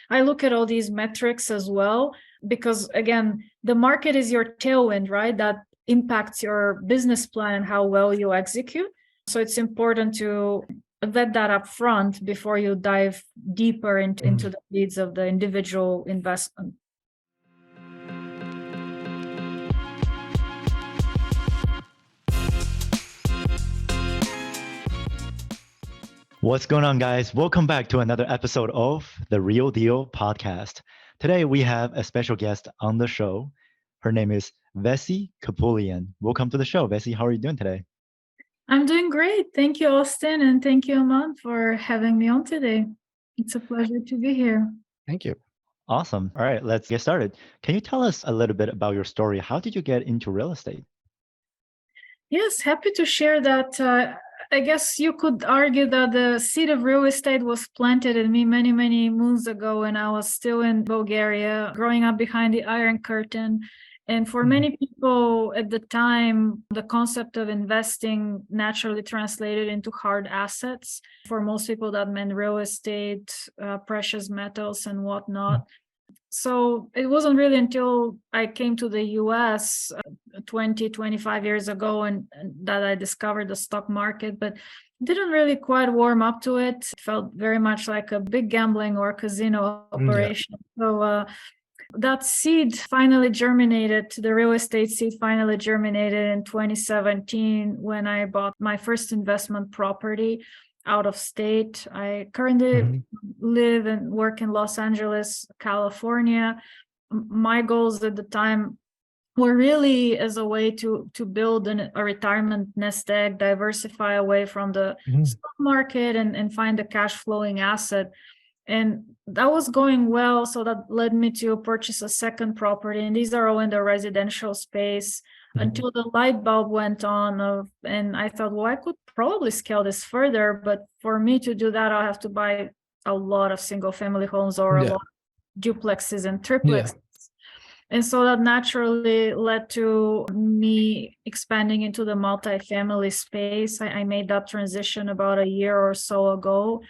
I look at all these metrics as well, because again, the market is your tailwind, right? That impacts your business plan and how well you execute. So it's important to vet that up front before you dive deeper into the needs of the individual investment. What's going on, guys? Welcome back to another episode of The Real Deal Podcast. Today, we have a special guest on the show. Her name is Vessi Kapoulian. Welcome to the show, Vessi. How are you doing today? I'm doing great. Thank you, Austin, and thank you, Aman, for having me on today. It's a pleasure to be here. Thank you. Awesome. All right, let's get started. Can you tell us a little bit about your story? How did you get into real estate? Yes, happy to share that. I guess you could argue that the seed of real estate was planted in me many, many moons ago when I was still in Bulgaria, growing up behind the Iron Curtain. And for many people at the time, the concept of investing naturally translated into hard assets. For most people, that meant real estate, precious metals, and whatnot. So it wasn't really until I came to the US 20, 25 years ago and that I discovered the stock market, but didn't really quite warm up to it. It felt very much like a big gambling or casino operation. So that seed finally germinated, the real estate seed finally germinated in 2017 when I bought my first investment property out of state. I currently live and work in Los Angeles, California. My goals at the time were really as a way to build a retirement nest egg, diversify away from the stock market and find a cash flowing asset. And that was going well. So that led me to purchase a second property. And these are all in the residential space until the light bulb went on. And I thought, well, I could probably scale this further. But for me to do that, I'll have to buy a lot of single family homes or a lot of duplexes and triplexes. And so that naturally led to me expanding into the multifamily space. I made that transition about a year or so ago.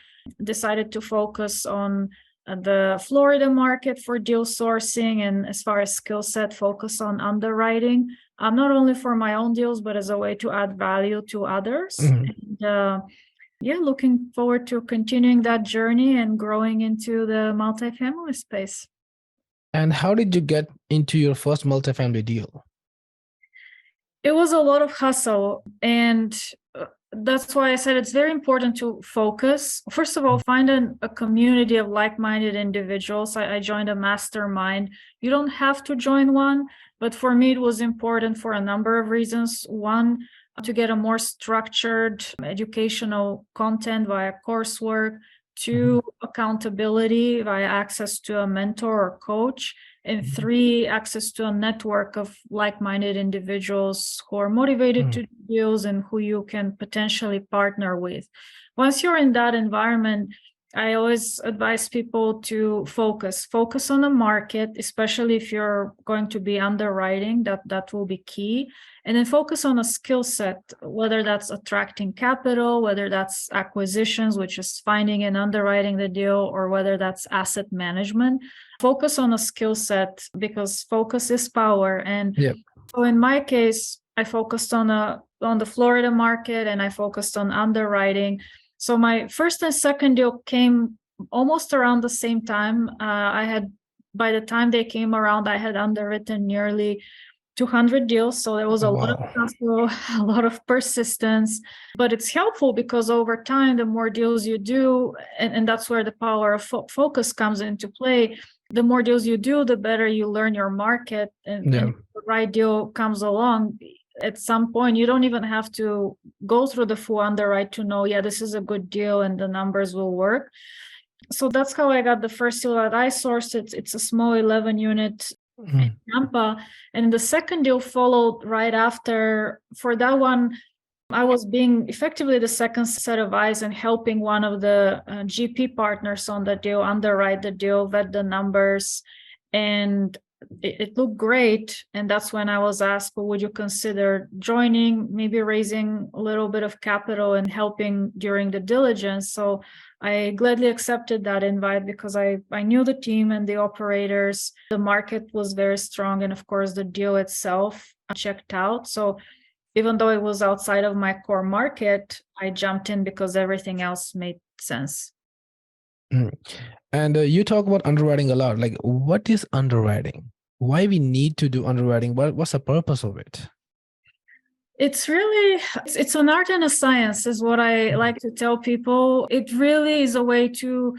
Decided to focus on the Florida market for deal sourcing, and as far as skill set, focus on underwriting, not only for my own deals, but as a way to add value to others. And looking forward to continuing that journey and growing into the multifamily space. And how did you get into your first multifamily deal? It was a lot of hustle, and that's why I said it's very important to focus. First of all, find a community of like-minded individuals. I joined a mastermind. You don't have to join one, but for me, it was important for a number of reasons. One, to get a more structured educational content via coursework. Two, accountability via access to a mentor or coach. And three, access to a network of like-minded individuals who are motivated to do deals and who you can potentially partner with. Once you're in that environment, I always advise people to focus on the market, especially if you're going to be underwriting, that will be key. And then focus on a skill set, whether that's attracting capital, whether that's acquisitions, which is finding and underwriting the deal, or whether that's asset management. Focus on a skill set because focus is power. And so in my case, I focused on the Florida market and I focused on underwriting. So my first and second deal came almost around the same time. By the time they came around, I had underwritten nearly 200 deals. So there was a lot of hustle, a lot of persistence, but it's helpful because over time, the more deals you do, and that's where the power of focus comes into play. The more deals you do, the better you learn your market, and if the right deal comes along. At some point, you don't even have to go through the full underwrite to know, this is a good deal and the numbers will work. So that's how I got the first deal that I sourced. It's a small 11 unit in Tampa. And the second deal followed right after. For that one, I was being effectively the second set of eyes and helping one of the GP partners on the deal underwrite the deal, vet the numbers. And it looked great. And that's when I was asked, well, would you consider joining, maybe raising a little bit of capital and helping during the diligence? So I gladly accepted that invite because I knew the team and the operators. The market was very strong. And of course, the deal itself checked out. So even though it was outside of my core market, I jumped in because everything else made sense. Mm. And you talk about underwriting a lot. Like, what is underwriting? Why we need to do underwriting? What's the purpose of it? It's really, it's an art and a science is what I like to tell people. It really is a way to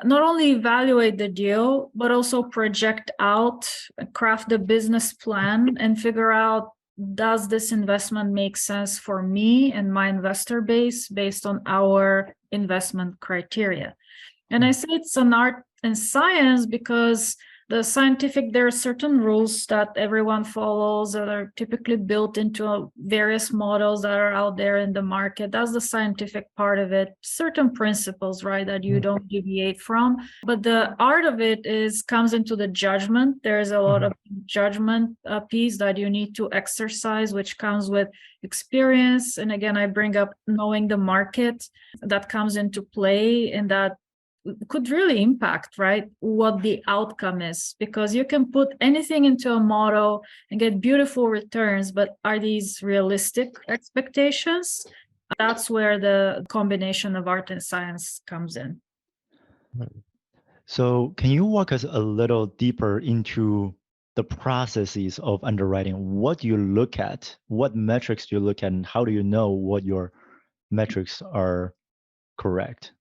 not only evaluate the deal, but also project out, craft the business plan and figure out, does this investment make sense for me and my investor base based on our investment criteria? And I say it's an art and science because there are certain rules that everyone follows that are typically built into various models that are out there in the market. That's the scientific part of it. Certain principles, right, that you don't deviate from. But the art of it comes into the judgment. There's a lot of judgment piece that you need to exercise, which comes with experience. And again, I bring up knowing the market that comes into play, and that could really impact, right, what the outcome is, because you can put anything into a model and get beautiful returns, but are these realistic expectations? That's where the combination of art and science comes in. So can you walk us a little deeper into the processes of underwriting? What do you look at? What metrics do you look at? And how do you know what your metrics are correct?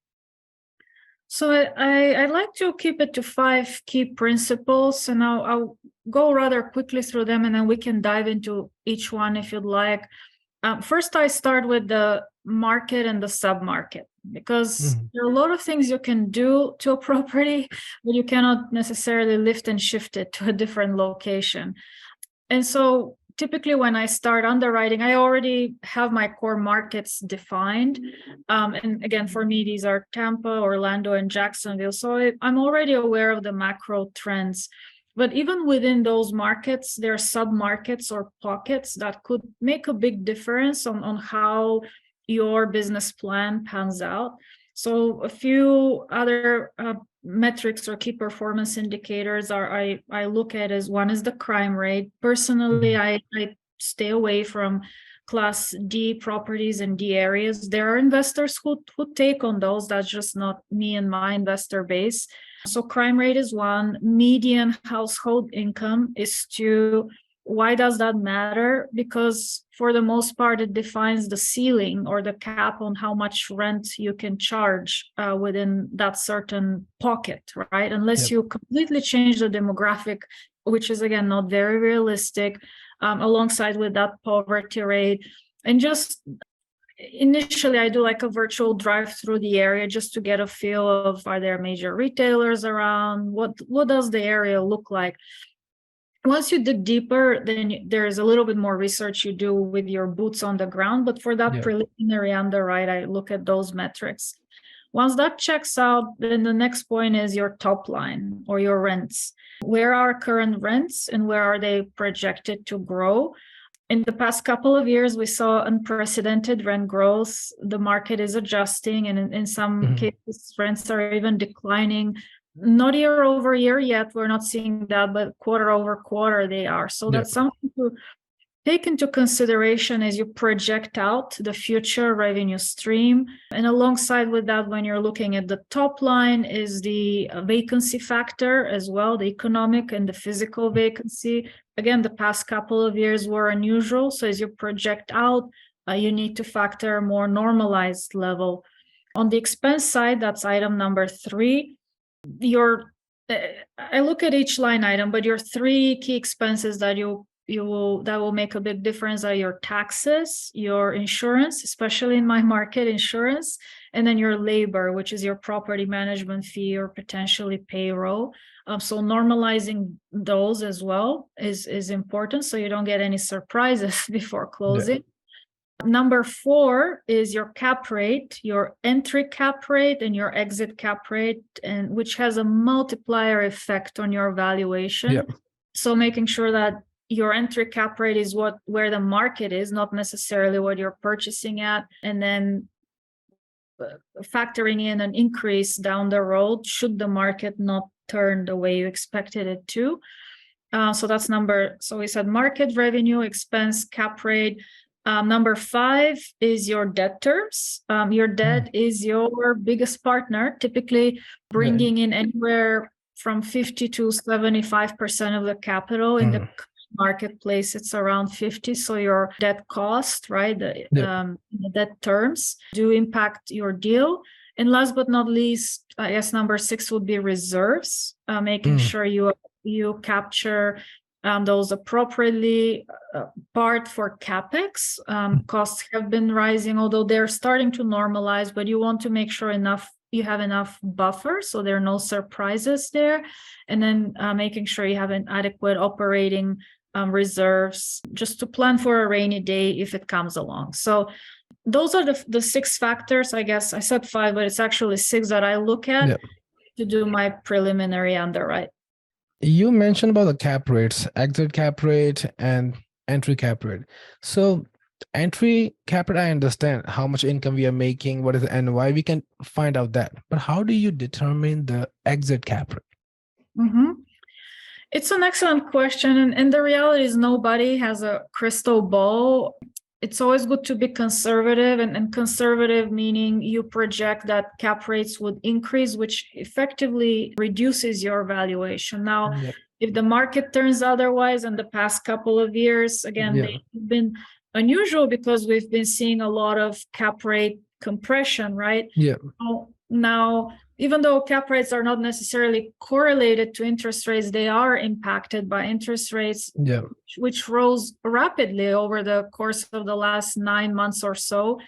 So I like to keep it to 5 key principles, and I'll go rather quickly through them, and then we can dive into each one if you'd like. First, I start with the market and the sub-market, because there are a lot of things you can do to a property, but you cannot necessarily lift and shift it to a different location. And so typically when I start underwriting, I already have my core markets defined. And again, for me, these are Tampa, Orlando, and Jacksonville. So I'm already aware of the macro trends. But even within those markets, there are sub-markets or pockets that could make a big difference on how your business plan pans out. So a few other metrics or key performance indicators I look at is, one is the crime rate. Personally, I stay away from Class D properties in D areas. There are investors who take on those. That's just not me and my investor base. So crime rate is 1. Median household income is 2. Why does that matter? Because for the most part, it defines the ceiling or the cap on how much rent you can charge within that certain pocket, right? Unless you completely change the demographic, which is, again, not very realistic, alongside with that poverty rate. And just initially, I do like a virtual drive through the area just to get a feel of, are there major retailers around? What does the area look like? Once you dig deeper, then there's a little bit more research you do with your boots on the ground. But for that preliminary underwrite, I look at those metrics. Once that checks out, then the next point is your top line or your rents. Where are current rents and where are they projected to grow? In the past couple of years, we saw unprecedented rent growth. The market is adjusting, and in some cases, rents are even declining. Not year over year yet, we're not seeing that, but quarter over quarter they are. So that's something to take into consideration as you project out the future revenue stream. And alongside with that, when you're looking at the top line, is the vacancy factor as well, the economic and the physical vacancy. Again, the past couple of years were unusual. So as you project out, you need to factor a more normalized level. On the expense side, that's item number 3. I look at each line item, but your 3 key expenses that will make a big difference are your taxes, your insurance, especially in my market, insurance, and then your labor, which is your property management fee or potentially payroll. So normalizing those as well is important, so you don't get any surprises before closing. Number 4 is your cap rate, your entry cap rate and your exit cap rate, and which has a multiplier effect on your valuation. Yeah. So making sure that your entry cap rate is where the market is, not necessarily what you're purchasing at, and then factoring in an increase down the road should the market not turn the way you expected it to. So we said market, revenue, expense, cap rate. Number 5 is your debt terms. Your debt is your biggest partner, typically bringing in anywhere from 50 to 75% of the capital. In the marketplace, it's around 50. So your debt cost, right? The debt terms do impact your deal. And last but not least, I guess number 6 would be reserves, making sure you capture those appropriately. Part for CapEx. Costs have been rising, although they're starting to normalize, but you want to make sure you have enough buffer so there are no surprises there. And then making sure you have an adequate operating reserves just to plan for a rainy day if it comes along. So those are the 6 factors. I guess I said 5, but it's actually 6 that I look at to do my preliminary underwrite. You mentioned about the cap rates, exit cap rate and entry cap rate. So entry cap rate, I understand how much income we are making, what is the NOI, we can find out that. But how do you determine the exit cap rate? It's an excellent question. And the reality is nobody has a crystal ball. It's always good to be conservative, and conservative meaning you project that cap rates would increase, which effectively reduces your valuation. Now, if the market turns otherwise, in the past couple of years, again, they've been unusual because we've been seeing a lot of cap rate compression, right? Now, even though cap rates are not necessarily correlated to interest rates, they are impacted by interest rates, which rose rapidly over the course of the last 9 months or so.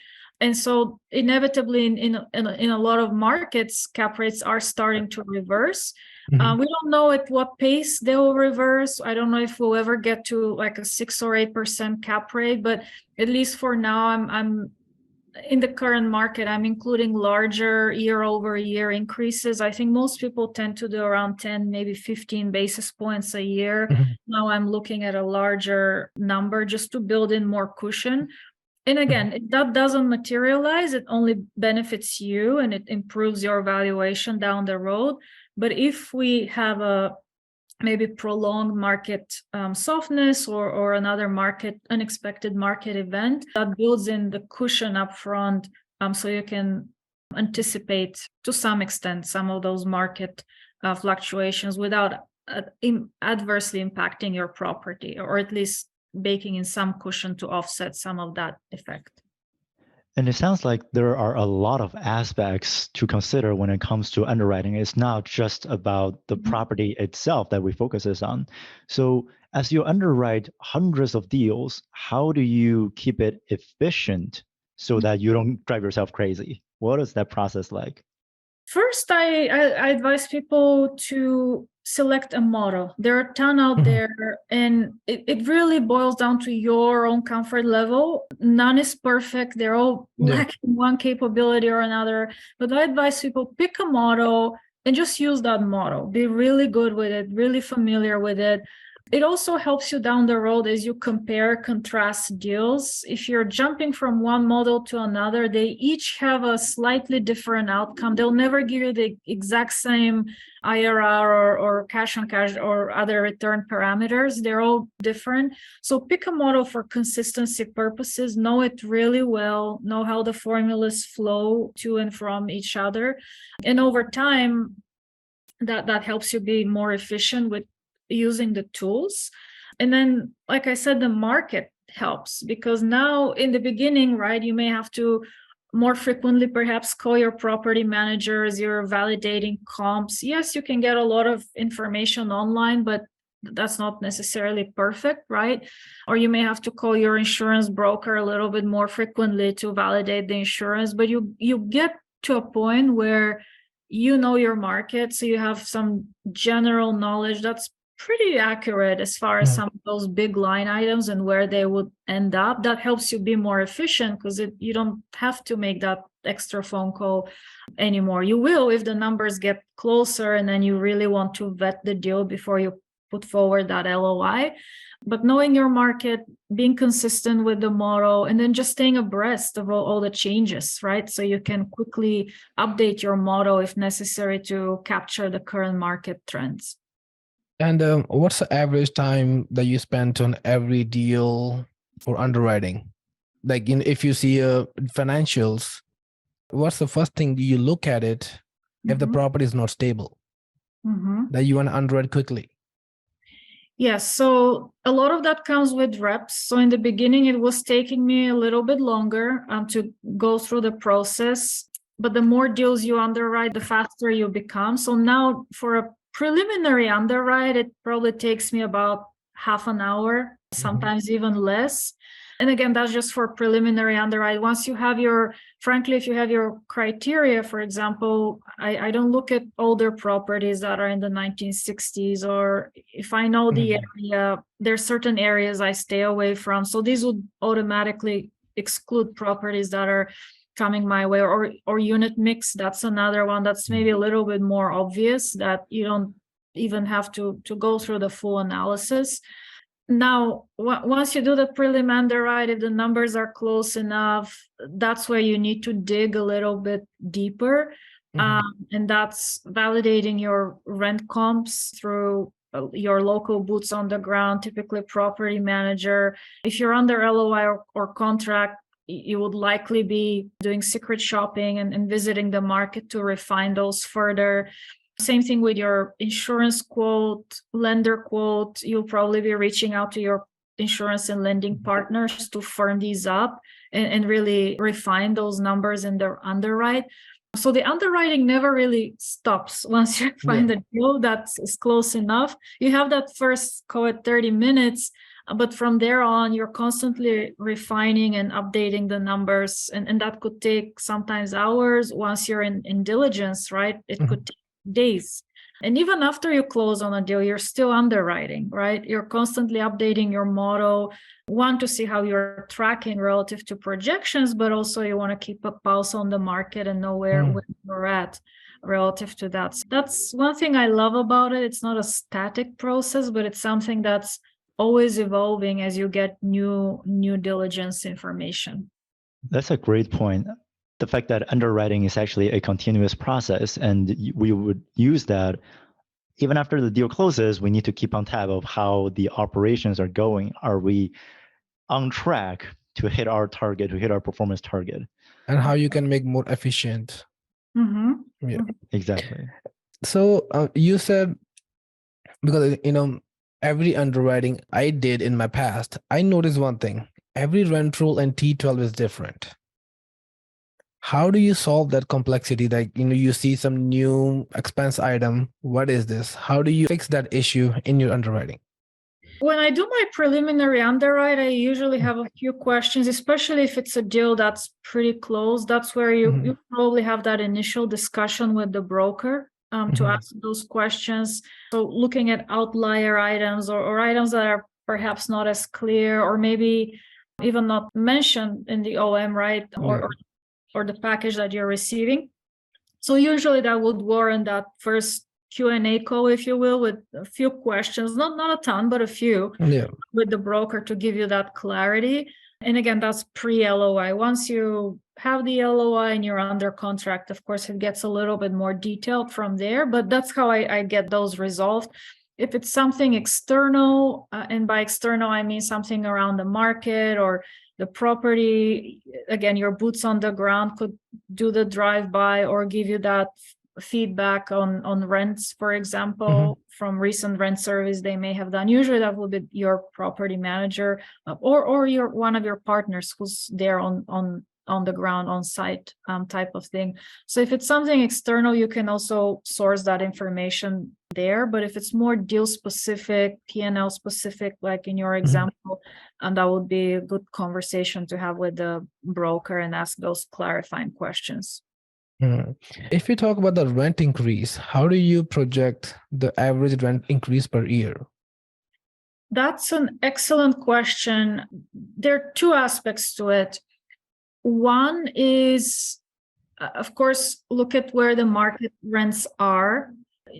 And so inevitably in a lot of markets, cap rates are starting to reverse. We don't know at what pace they will reverse. I don't know if we'll ever get to like a 6 or 8% cap rate, but at least for now, I'm in the current market, I'm including larger year-over-year increases. I think most people tend to do around 10, maybe 15 basis points a year. Now I'm looking at a larger number just to build in more cushion. And again, if that doesn't materialize, it only benefits you and it improves your valuation down the road. But if we have a maybe prolonged market softness or another unexpected market event, that builds in the cushion up front, so you can anticipate to some extent some of those market fluctuations without adversely impacting your property, or at least baking in some cushion to offset some of that effect. And it sounds like there are a lot of aspects to consider when it comes to underwriting. It's not just about the property itself that we focuses on. So as you underwrite hundreds of deals, how do you keep it efficient so that you don't drive yourself crazy? What is that process like? First, I advise people to select a model. There are a ton out there, and it really boils down to your own comfort level. None is perfect. They're all lacking one capability or another. But I advise people pick a model and just use that model. Be really good with it, really familiar with it. It also helps you down the road as you compare, contrast deals. If you're jumping from one model to another, they each have a slightly different outcome. They'll never give you the exact same IRR or cash on cash or other return parameters. They're all different. So pick a model for consistency purposes, know it really well, know how the formulas flow to and from each other. And over time, that helps you be more efficient with using the tools. And then, like I said, the market helps, because now in the beginning, right, you may have to more frequently perhaps call your property managers, you're validating comps. Yes, you can get a lot of information online, but that's not necessarily perfect, right? Or you may have to call your insurance broker a little bit more frequently to validate the insurance, but you get to a point where you know your market, so you have some general knowledge that's pretty accurate as far as some of those big line items and where they would end up. That helps you be more efficient because you don't have to make that extra phone call anymore. You will if the numbers get closer and then you really want to vet the deal before you put forward that LOI. But knowing your market, being consistent with the model, and then just staying abreast of all the changes, right? So you can quickly update your model if necessary to capture the current market trends. And what's the average time that you spend on every deal for underwriting? Like, if you see financials, what's the first thing you look at it if the property is not stable that you want to underwrite quickly? Yes, so a lot of that comes with reps. So in the beginning, it was taking me a little bit longer to go through the process. But the more deals you underwrite, the faster you become. So now for a preliminary underwrite, it probably takes me about half an hour, sometimes even less. And again, that's just for preliminary underwrite. Once you have frankly, if you have your criteria, for example, I don't look at older properties that are in the 1960s, or if I know the area, there's certain areas I stay away from. So these would automatically exclude properties that are coming my way, or unit mix. That's another one that's maybe a little bit more obvious that you don't even have to go through the full analysis. Now, once you do the prelim underwrite, if the numbers are close enough, that's where you need to dig a little bit deeper. And that's validating your rent comps through your local boots on the ground, typically property manager. If you're under LOI or contract, you would likely be doing secret shopping and visiting the market to refine those further. Same thing with your insurance quote, lender quote. You'll probably be reaching out to your insurance and lending partners to firm these up and really refine those numbers in their underwrite. So the underwriting never really stops once you find a deal that's close enough. You have that first, call it 30 minutes, but from there on, you're constantly refining and updating the numbers. And that could take sometimes hours once you're in diligence, right? It could take days. And even after you close on a deal, you're still underwriting, right? You're constantly updating your model. One, to see how you're tracking relative to projections, but also you want to keep a pulse on the market and know where you're at relative to that. So that's one thing I love about it. It's not a static process, but it's something that's always evolving as you get new diligence information. That's a great point. The fact that underwriting is actually a continuous process, and we would use that even after the deal closes. We need to keep on tab of how the operations are going. Are we on track to hit our target, to hit our performance target? And how you can make more efficient. Yeah, exactly. So you said, because every underwriting I did in my past, I noticed one thing: every rent roll and T12 is different. How do you solve that complexity? Like, you see some new expense item. What is this? How do you fix that issue in your underwriting? When I do my preliminary underwrite, I usually have a few questions, especially if it's a deal that's pretty close. That's where you probably have that initial discussion with the broker to ask those questions. So looking at outlier items or items that are perhaps not as clear, or maybe even not mentioned in the OM, right? Or the package that you're receiving. So usually that would warrant that first Q&A call, if you will, with a few questions, not a ton, but a few, with the broker to give you that clarity. And again, that's pre-LOI. Once you have the LOI and you're under contract, of course, it gets a little bit more detailed from there, but that's how I get those resolved. If it's something external, and by external, I mean something around the market or the property, again, your boots on the ground could do the drive-by or give you that feedback on rents, for example, from recent rent surveys they may have done. Usually that will be your property manager or your one of your partners who's there on the ground, on site type of thing. So if it's something external, you can also source that information there. But if it's more deal specific, P&L specific, like in your example, and that would be a good conversation to have with the broker and ask those clarifying questions. If you talk about the rent increase, how do you project the average rent increase per year? That's an excellent question. There are two aspects to it. One is, of course, look at where the market rents are,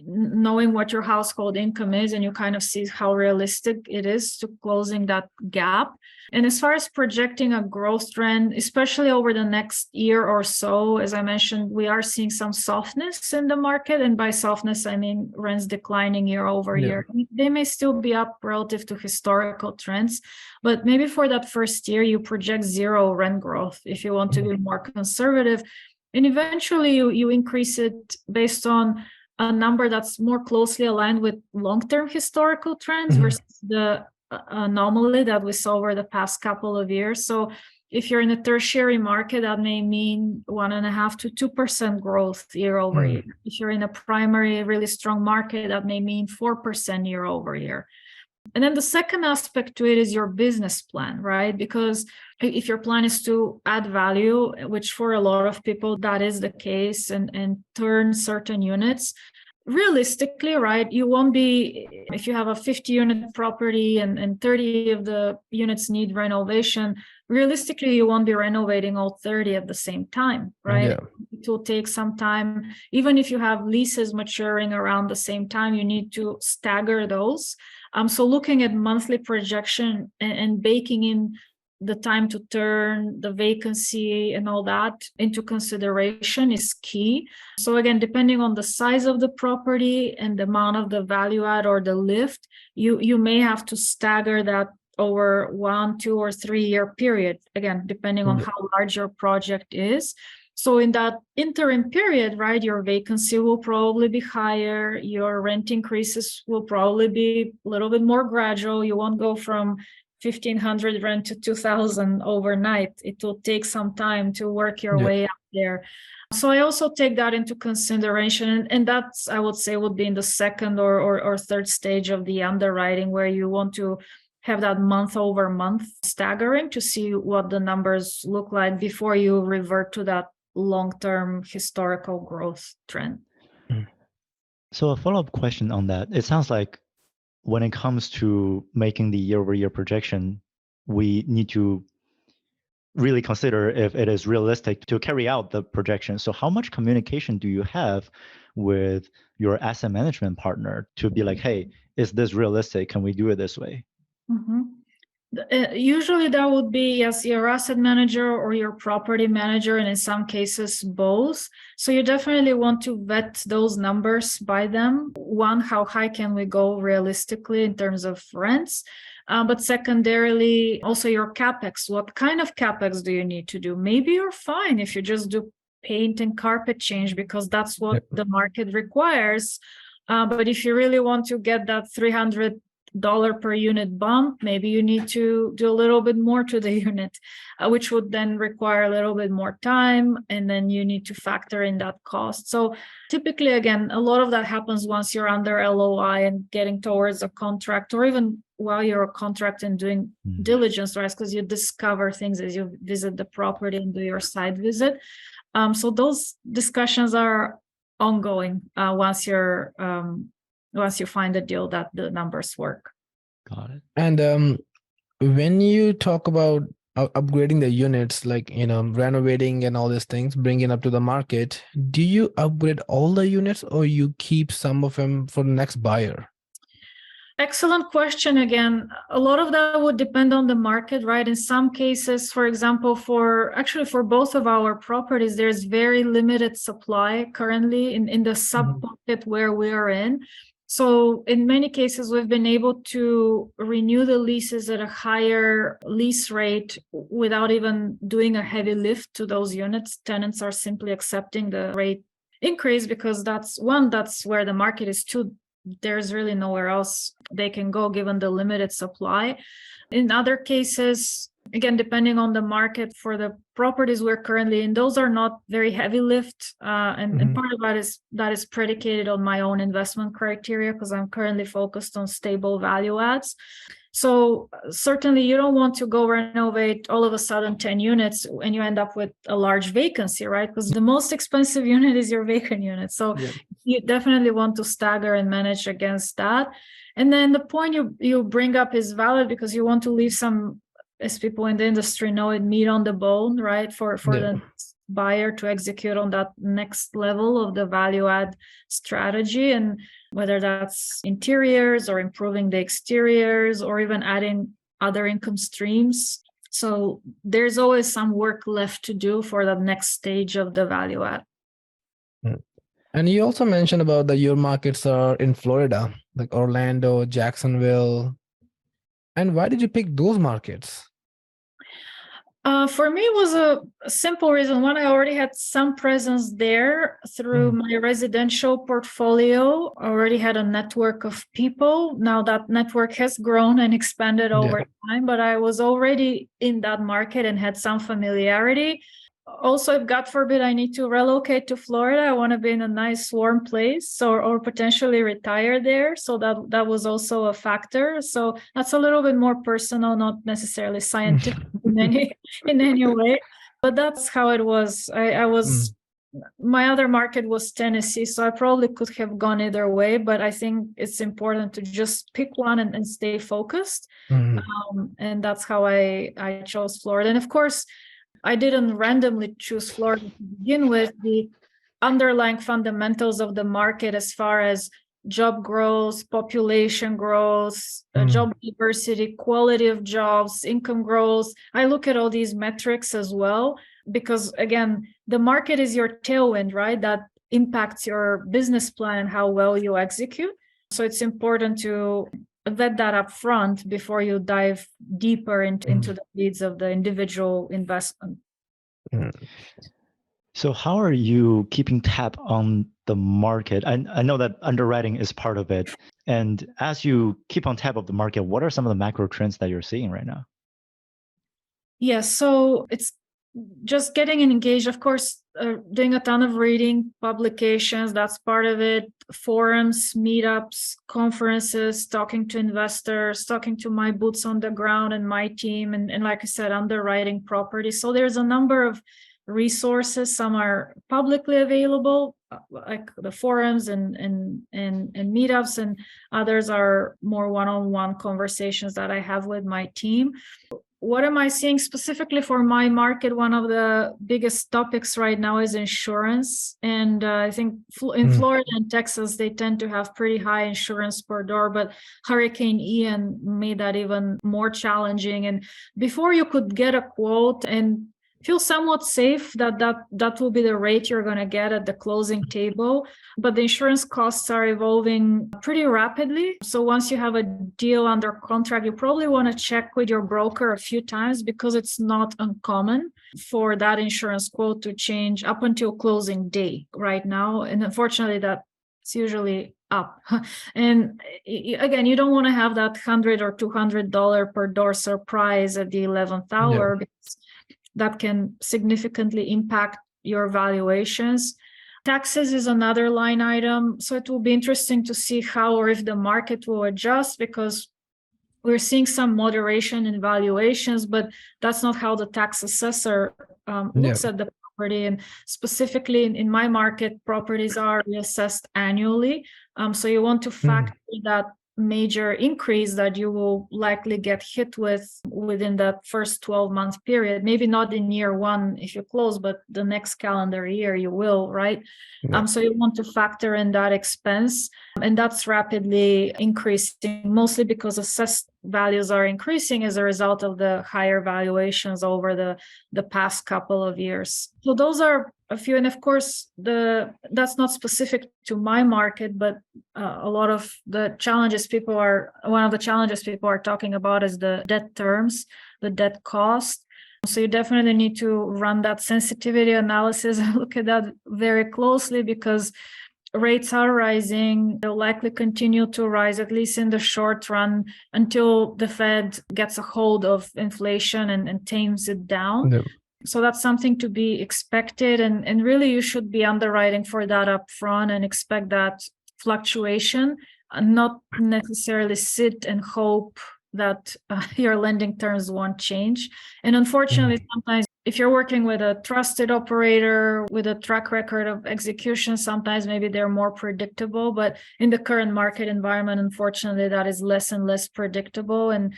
knowing what your household income is, and you kind of see how realistic it is to closing that gap. And as far as projecting a growth trend, especially over the next year or so, as I mentioned, we are seeing some softness in the market. And by softness, I mean rents declining year over year. They may still be up relative to historical trends, but maybe for that first year, you project zero rent growth if you want to be more conservative. And eventually you increase it based on a number that's more closely aligned with long-term historical trends versus the anomaly that we saw over the past couple of years. So if you're in a tertiary market, that may mean 1.5% to 2% growth year over year. If you're in a primary, really strong market, that may mean 4% year over year. And then the second aspect to it is your business plan, right? Because if your plan is to add value, which for a lot of people, that is the case, and turn certain units, realistically, right, you won't be, if you have a 50-unit property and 30 of the units need renovation, realistically, you won't be renovating all 30 at the same time, right? Yeah. It will take some time. Even if you have leases maturing around the same time, you need to stagger those. So looking at monthly projection and baking in the time to turn, the vacancy, and all that into consideration is key. So again, depending on the size of the property and the amount of the value add or the lift, you may have to stagger that over 1, 2, or 3 year period, again, depending on how large your project is. So in that interim period, right, your vacancy will probably be higher. Your rent increases will probably be a little bit more gradual. You won't go from 1,500 rent to 2,000 overnight. It will take some time to work your way up there. So I also take that into consideration. And that's, I would say, would be in the second or third stage of the underwriting, where you want to have that month over month staggering to see what the numbers look like before you revert to that long-term historical growth trend. So a follow-up question on that. It sounds like when it comes to making the year-over-year projection, we need to really consider if it is realistic to carry out the projection. So how much communication do you have with your asset management partner to be like, hey, is this realistic? Can we do it this way? Usually that would be, yes, your asset manager or your property manager, and in some cases both. So you definitely want to vet those numbers by them. One, how high can we go realistically in terms of rents? But secondarily, also your CapEx. What kind of CapEx do you need to do? Maybe you're fine if you just do paint and carpet change because that's what the market requires. But if you really want to get that $300 per unit bump, maybe you need to do a little bit more to the unit, which would then require a little bit more time, and then you need to factor in that cost. So typically, again, a lot of that happens once you're under LOI and getting towards a contract, or even while you're a contract and doing diligence, right? Because you discover things as you visit the property and do your site visit. So those discussions are ongoing once you find a deal that the numbers work. Got it. And when you talk about upgrading the units, like, renovating and all these things, bringing up to the market, do you upgrade all the units or you keep some of them for the next buyer? Excellent question. Again, a lot of that would depend on the market, right? In some cases, for example, for both of our properties, there's very limited supply currently in the sub-pocket where we are in. So in many cases, we've been able to renew the leases at a higher lease rate without even doing a heavy lift to those units. Tenants are simply accepting the rate increase because that's where the market is. Two, there's really nowhere else they can go given the limited supply. In other cases, again, depending on the market, for the properties we're currently in, those are not very heavy lift. And part of that is predicated on my own investment criteria because I'm currently focused on stable value adds. So certainly you don't want to go renovate all of a sudden 10 units and you end up with a large vacancy, right? Because the most expensive unit is your vacant unit. So you definitely want to stagger and manage against that. And then the point you bring up is valid because you want to leave some, as people in the industry know it, meat on the bone, right? For the buyer to execute on that next level of the value add strategy. And whether that's interiors or improving the exteriors or even adding other income streams. So there's always some work left to do for the next stage of the value add. And you also mentioned about that your markets are in Florida, like Orlando, Jacksonville. And why did you pick those markets? For me, it was a simple reason. One, I already had some presence there through my residential portfolio. I already had a network of people. Now that network has grown and expanded over time, but I was already in that market and had some familiarity. Also, if God forbid I need to relocate to Florida, I want to be in a nice warm place or potentially retire there. So that was also a factor. So that's a little bit more personal, not necessarily scientific in any way. But that's how it was. I was my other market was Tennessee, so I probably could have gone either way, but I think it's important to just pick one and stay focused. And that's how I chose Florida. And of course, I didn't randomly choose Florida to begin with. The underlying fundamentals of the market as far as job growth, population growth, job diversity, quality of jobs, income growth. I look at all these metrics as well, because again, the market is your tailwind, right? That impacts your business plan and how well you execute. So it's important to vet that up front before you dive deeper into the weeds of the individual investment. So how are you keeping tab on the market? I know that underwriting is part of it. And as you keep on tab of the market, what are some of the macro trends that you're seeing right now? Yes, so it's just getting engaged, of course, doing a ton of reading, publications, that's part of it, forums, meetups, conferences, talking to investors, talking to my boots on the ground and my team, and like I said, underwriting property. So there's a number of resources. Some are publicly available, like the forums and meetups, and others are more one-on-one conversations that I have with my team. What am I seeing specifically for my market? One of the biggest topics right now is insurance. And I think in Florida and Texas, they tend to have pretty high insurance per door, but Hurricane Ian made that even more challenging. And before you could get a quote and feel somewhat safe that will be the rate you're going to get at the closing table, but the insurance costs are evolving pretty rapidly. So once you have a deal under contract, you probably want to check with your broker a few times, because it's not uncommon for that insurance quote to change up until closing day right now. And unfortunately, that's usually up. And again, you don't want to have that $100 or $200 per door surprise at the 11th hour, because that can significantly impact your valuations. Taxes is another line item. So it will be interesting to see how or if the market will adjust, because we're seeing some moderation in valuations, but that's not how the tax assessor looks at the property. And specifically in my market, properties are reassessed annually. So you want to factor that major increase that you will likely get hit with within that first 12-month period. Maybe not in year one if you close, but the next calendar year you will, right? So you want to factor in that expense, and that's rapidly increasing, mostly because assessed values are increasing as a result of the higher valuations over the past couple of years. So those are a few, and of course, that's not specific to my market, but a lot of the challenges one of the challenges people are talking about is the debt terms, the debt cost. So you definitely need to run that sensitivity analysis and look at that very closely, because rates are rising. They'll likely continue to rise, at least in the short run, until the Fed gets a hold of inflation and tames it down. So that's something to be expected. And really, you should be underwriting for that up front and expect that fluctuation, and not necessarily sit and hope that your lending terms won't change. And unfortunately, sometimes if you're working with a trusted operator with a track record of execution, sometimes maybe they're more predictable. But in the current market environment, unfortunately, that is less and less predictable. And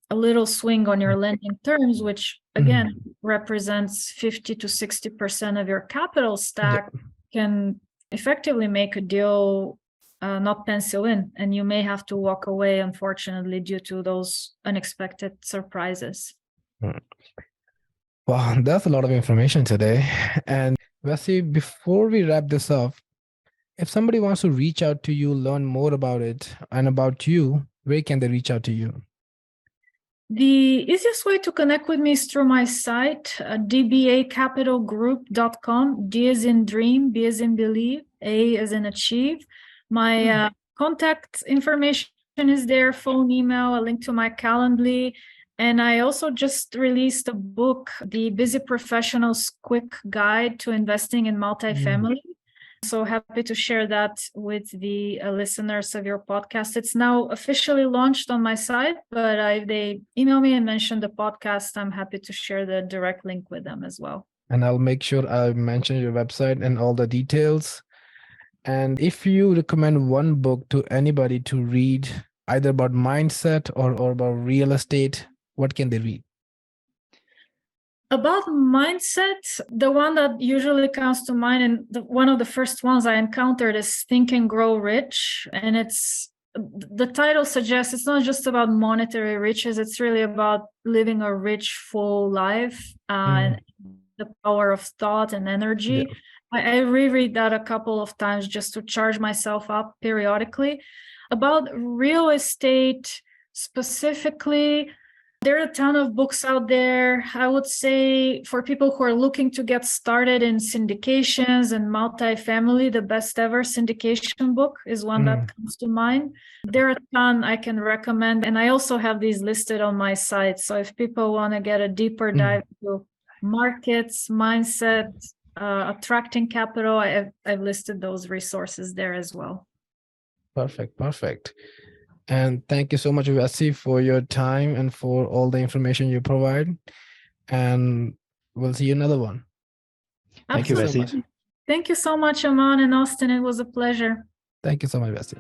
a little swing on your lending terms, which again represents 50 to 60% of your capital stack, can effectively make a deal not pencil in, and you may have to walk away, unfortunately, due to those unexpected surprises. Wow, that's a lot of information today. And Vessi, before we wrap this up, if somebody wants to reach out to you, learn more about it and about you, where can they reach out to you? The easiest way to connect with me is through my site, dbacapitalgroup.com. D as in dream, B as in believe, A as in achieve. My contact information is there, phone, email, a link to my Calendly. And I also just released a book, The Busy Professional's Quick Guide to Investing in Multifamily. So happy to share that with the listeners of your podcast. It's now officially launched on my site, but if they email me and mention the podcast, I'm happy to share the direct link with them as well. And I'll make sure I mention your website and all the details. And if you recommend one book to anybody to read, either about mindset or about real estate, what can they read? About mindset, the one that usually comes to mind, and one of the first ones I encountered, is Think and Grow Rich. And the title suggests it's not just about monetary riches, it's really about living a rich, full life, and the power of thought and energy. I reread that a couple of times just to charge myself up periodically. About real estate specifically, there are a ton of books out there. I would say for people who are looking to get started in syndications and multifamily, the best ever syndication book is one that comes to mind. There are a ton I can recommend. And I also have these listed on my site. So if people want to get a deeper dive into markets, mindset, attracting capital, I've listed those resources there as well. Perfect. And thank you so much, Vessi, for your time and for all the information you provide. And we'll see you another one. Thank you, Vessi. Thank you so much, Aman and Austin. It was a pleasure. Thank you so much, Vessi.